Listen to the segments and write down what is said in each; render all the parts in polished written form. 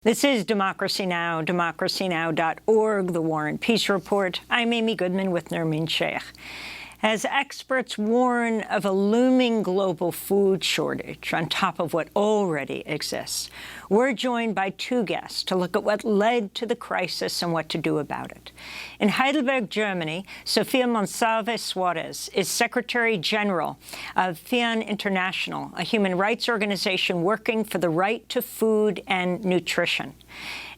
This is Democracy Now!, democracynow.org, the War and Peace Report. I'm Amy Goodman with Nermeen Sheikh. As experts warn of a looming global food shortage on top of what already exists, we're joined by two guests to look at what led to the crisis and what to do about it. In Heidelberg, Germany, Sofía Monsalve Suárez is Secretary General of FIAN International, a human rights organization working for the right to food and nutrition.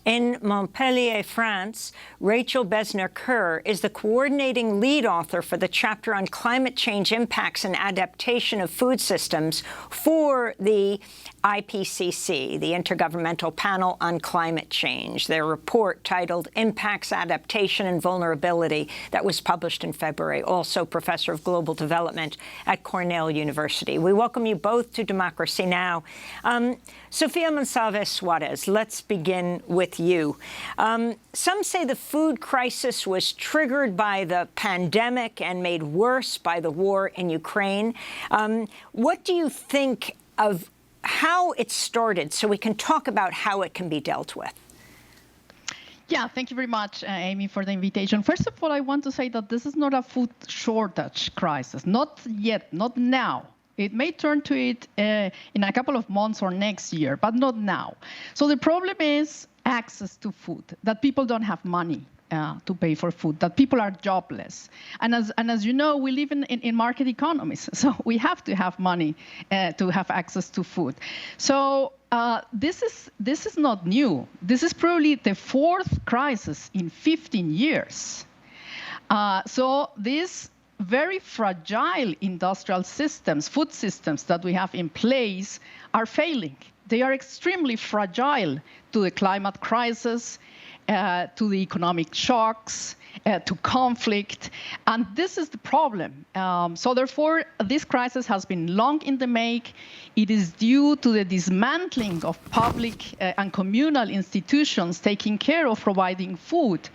In Montpellier, France, Rachel Bezner Kerr is the coordinating lead author for the chapter on climate change impacts and adaptation of food systems for the IPCC, the Intergovernmental Panel on Climate Change, their report titled Impacts, Adaptation and Vulnerability that was published in February, also Professor of Global Development at Cornell University. We welcome you both to Democracy Now! Sofía Monsalve Suárez, let's begin with you. Some say the food crisis was triggered by the pandemic and made worse by the war in Ukraine. What do you think of how it started, so we can talk about how it can be dealt with? Yeah, thank you very much, Amy, for the invitation. First of all, I want to say that this is not a food shortage crisis. Not yet, not now. It may turn to it in a couple of months or next year, but not now. So the problem is access to food, that people don't have money to pay for food, that people are jobless. And as you know, we live in market economies, so we have to have money to have access to food. So this is not new. This is probably the fourth crisis in 15 years. So these very fragile industrial systems, food systems that we have in place are failing. They are extremely fragile to the climate crisis, to the economic shocks, to conflict, and this is the problem. So therefore, this crisis has been long in the make. It is due to the dismantling of public and communal institutions taking care of providing food,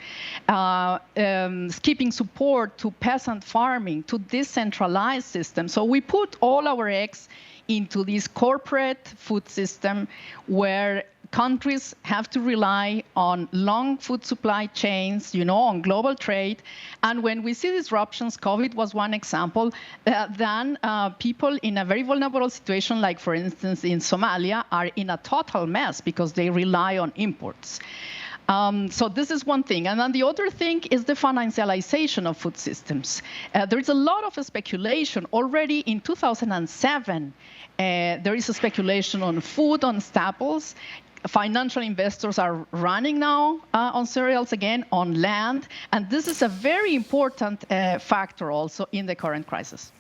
skipping support to peasant farming, to decentralized systems. So we put all our eggs into this corporate food system where countries have to rely on long food supply chains, on global trade. And when we see disruptions, COVID was one example, then people in a very vulnerable situation, like, for instance, in Somalia, are in a total mess because they rely on imports. So this is one thing. And then the other thing is the financialization of food systems. There is a lot of speculation. Already in 2007, there is a speculation on food, on staples. Financial investors are running now on cereals again, on land. And this is a very important factor also in the current crisis.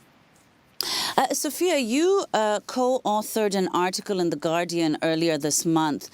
Sofía, you co-authored an article in The Guardian earlier this month,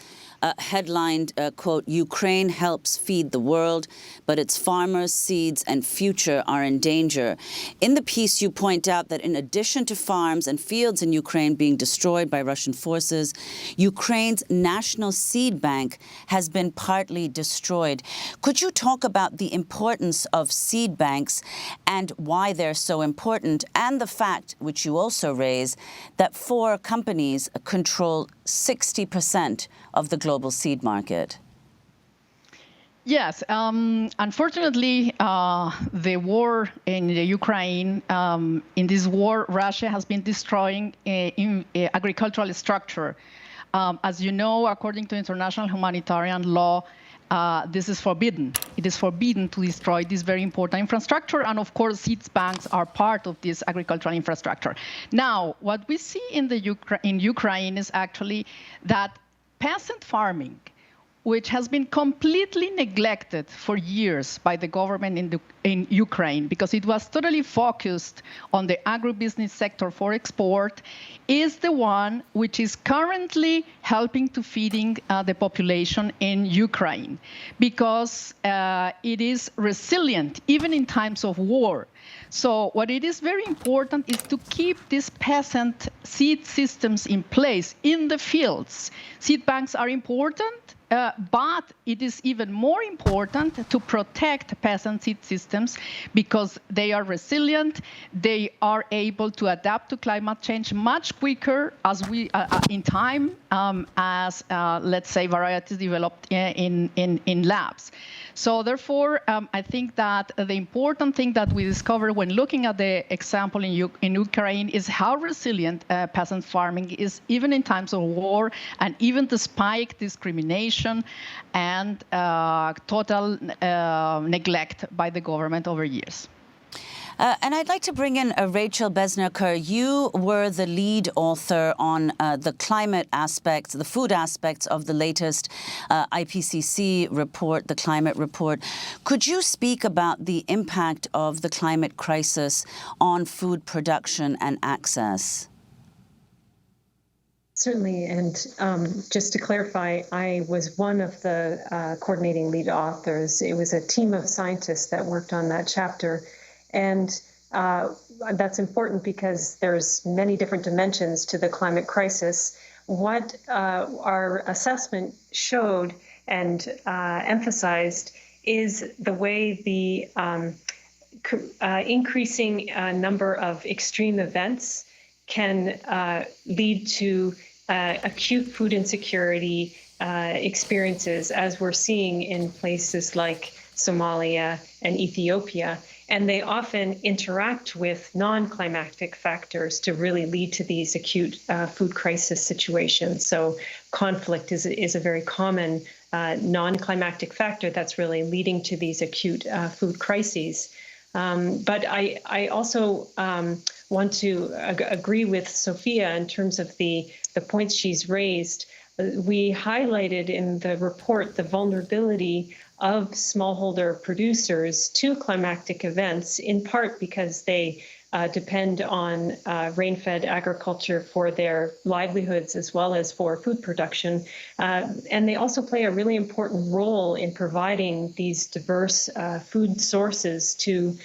headlined, quote, Ukraine helps feed the world, but its farmers, seeds and future are in danger. In the piece, you point out that in addition to farms and fields in Ukraine being destroyed by Russian forces, Ukraine's national seed bank has been partly destroyed. Could you talk about the importance of seed banks and why they're so important, and the fact, which you also raise, that 4 companies control 60% of the global seed market? Yes, unfortunately, the war in the Ukraine, in this war, Russia has been destroying agricultural structure. As you know, according to international humanitarian law, this is forbidden. It is forbidden to destroy this very important infrastructure, and of course, seed banks are part of this agricultural infrastructure. Now, what we see in Ukraine is actually that peasant farming, which has been completely neglected for years by the government in Ukraine, because it was totally focused on the agribusiness sector for export, is the one which is currently helping to feeding the population in Ukraine, because it is resilient even in times of war. So what it is very important is to keep these peasant seed systems in place in the fields. Seed banks are important. but it is even more important to protect peasant seed systems because they are resilient. They are able to adapt to climate change much quicker as in time as, let's say, varieties developed in labs. So therefore, I think that the important thing that we discovered when looking at the example in Ukraine is how resilient peasant farming is, even in times of war and even despite discrimination and total neglect by the government over years. And I'd like to bring in Rachel Bezner-Kerr. You were the lead author on the climate aspects, the food aspects of the latest IPCC report, the climate report. Could you speak about the impact of the climate crisis on food production and access? Certainly, and just to clarify, I was one of the coordinating lead authors. It was a team of scientists that worked on that chapter. And that's important because there's many different dimensions to the climate crisis. What our assessment showed and emphasized is the way the increasing number of extreme events can lead to acute food insecurity experiences, as we're seeing in places like Somalia and Ethiopia. And they often interact with non-climactic factors to really lead to these acute food crisis situations. So conflict is a very common non-climactic factor that's really leading to these acute food crises. But I also want to agree with Sofía in terms of the points she's raised. We highlighted in the report the vulnerability of smallholder producers to climactic events, in part because they depend on rain-fed agriculture for their livelihoods as well as for food production. And they also play a really important role in providing these diverse food sources to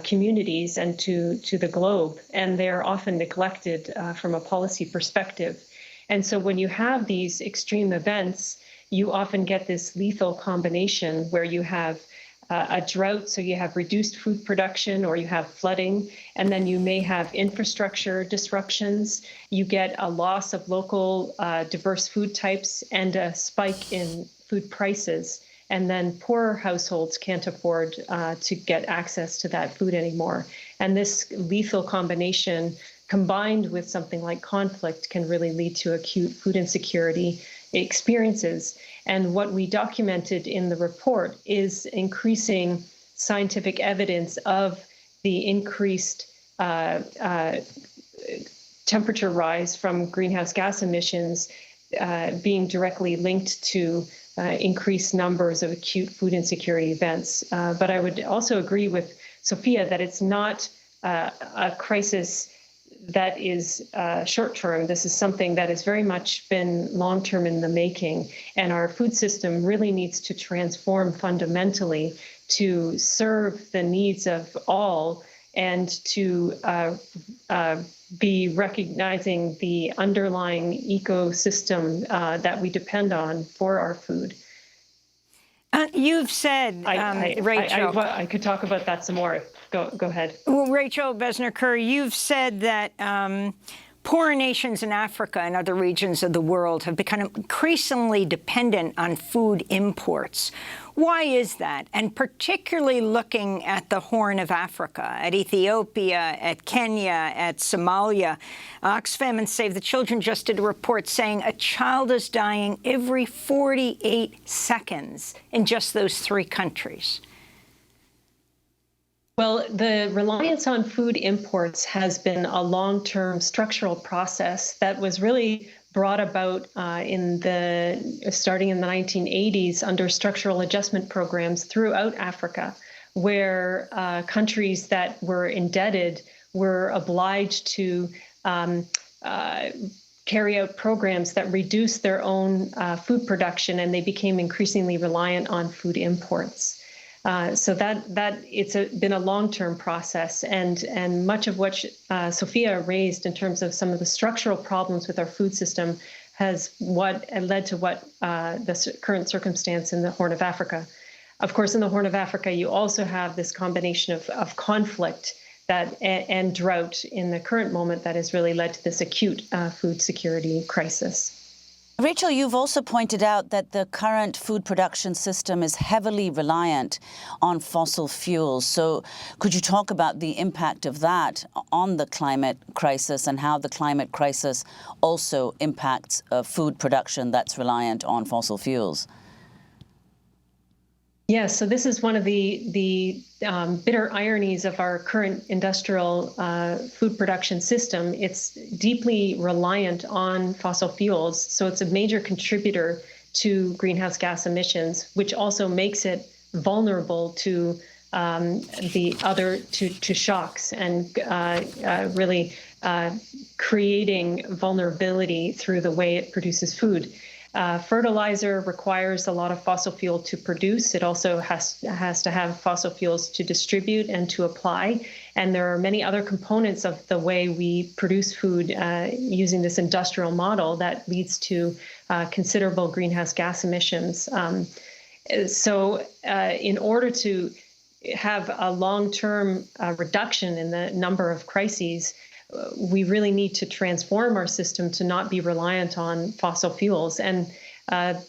communities and to the globe. And they're often neglected from a policy perspective. And so when you have these extreme events, you often get this lethal combination where you have a drought, so you have reduced food production or you have flooding, and then you may have infrastructure disruptions. You get a loss of local diverse food types and a spike in food prices. And then poorer households can't afford to get access to that food anymore. And this lethal combination, combined with something like conflict, can really lead to acute food insecurity experiences. And what we documented in the report is increasing scientific evidence of the increased temperature rise from greenhouse gas emissions being directly linked to increased numbers of acute food insecurity events. But I would also agree with Sofía that it's not a crisis that is short-term. This is something that has very much been long-term in the making, and our food system really needs to transform fundamentally to serve the needs of all and to be recognizing the underlying ecosystem that we depend on for our food. You've said, Rachel. I could talk about that some more. Go ahead. Well, Rachel Bezner-Kerr, you've said that poor nations in Africa and other regions of the world have become increasingly dependent on food imports. Why is that? And particularly looking at the Horn of Africa, at Ethiopia, at Kenya, at Somalia. Oxfam and Save the Children just did a report saying a child is dying every 48 seconds in just those three countries. Well, the reliance on food imports has been a long-term structural process that was really brought about starting in the 1980s under structural adjustment programs throughout Africa, where countries that were indebted were obliged to carry out programs that reduced their own food production, and they became increasingly reliant on food imports. So that it's been a long-term process, and much of what Sofía raised in terms of some of the structural problems with our food system has led to the current circumstance in the Horn of Africa. Of course, in the Horn of Africa, you also have this combination of conflict and drought in the current moment that has really led to this acute food security crisis. Rachel, you've also pointed out that the current food production system is heavily reliant on fossil fuels. So could you talk about the impact of that on the climate crisis and how the climate crisis also impacts food production that's reliant on fossil fuels? Yes, so this is one of the bitter ironies of our current industrial food production system. It's deeply reliant on fossil fuels, so it's a major contributor to greenhouse gas emissions, which also makes it vulnerable to to shocks and really creating vulnerability through the way it produces food. Fertilizer requires a lot of fossil fuel to produce. It also has to have fossil fuels to distribute and to apply. And there are many other components of the way we produce food using this industrial model that leads to considerable greenhouse gas emissions. So in order to have a long-term reduction in the number of crises, we really need to transform our system to not be reliant on fossil fuels. And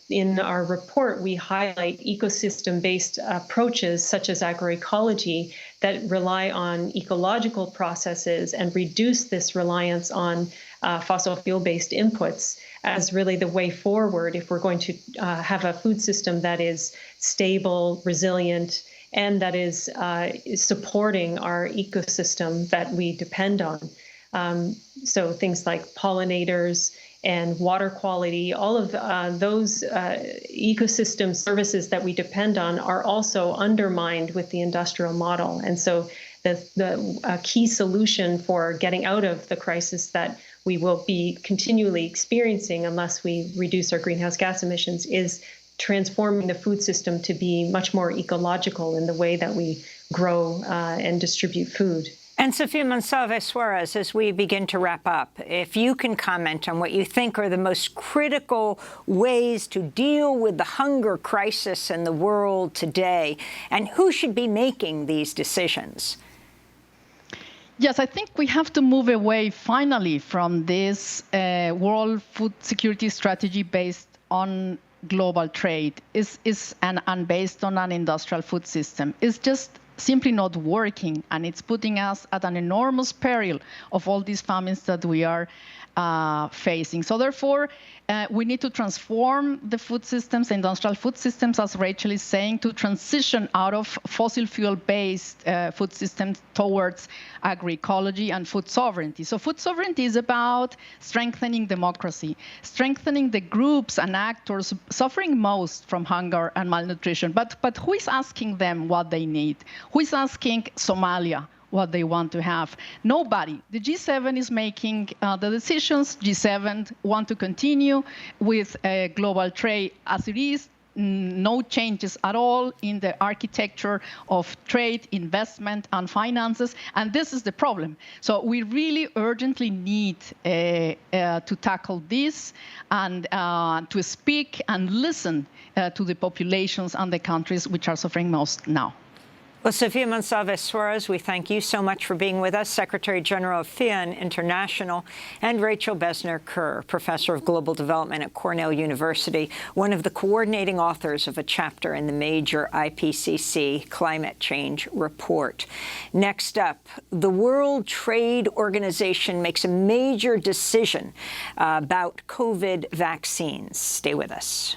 in our report, we highlight ecosystem-based approaches such as agroecology that rely on ecological processes and reduce this reliance on fossil fuel-based inputs as really the way forward if we're going to have a food system that is stable, resilient, and that is supporting our ecosystem that we depend on. So things like pollinators and water quality, all of those ecosystem services that we depend on are also undermined with the industrial model. And so the key solution for getting out of the crisis that we will be continually experiencing unless we reduce our greenhouse gas emissions is transforming the food system to be much more ecological in the way that we grow and distribute food. And Sofía Monsalve Suárez, as we begin to wrap up, if you can comment on what you think are the most critical ways to deal with the hunger crisis in the world today, and who should be making these decisions? Yes, I think we have to move away finally from this world food security strategy based on global trade and based on an industrial food system. It's just simply not working, and it's putting us at an enormous peril of all these famines that we are facing. So therefore, we need to transform the food systems, the industrial food systems, as Rachel is saying, to transition out of fossil fuel-based food systems towards agroecology and food sovereignty. So food sovereignty is about strengthening democracy, strengthening the groups and actors suffering most from hunger and malnutrition. But who is asking them what they need? Who is asking Somalia what they want to have? Nobody. The G7 is making the decisions. G7 want to continue with global trade as it is. No changes at all in the architecture of trade, investment, and finances. And this is the problem. So we really urgently need to tackle this and to speak and listen to the populations and the countries which are suffering most now. Well, Sofía Monsalve Suárez, we thank you so much for being with us, Secretary General of FIAN International, and Rachel Bezner Kerr, Professor of Global Development at Cornell University, one of the coordinating authors of a chapter in the major IPCC Climate Change Report. Next up, the World Trade Organization makes a major decision about COVID vaccines. Stay with us.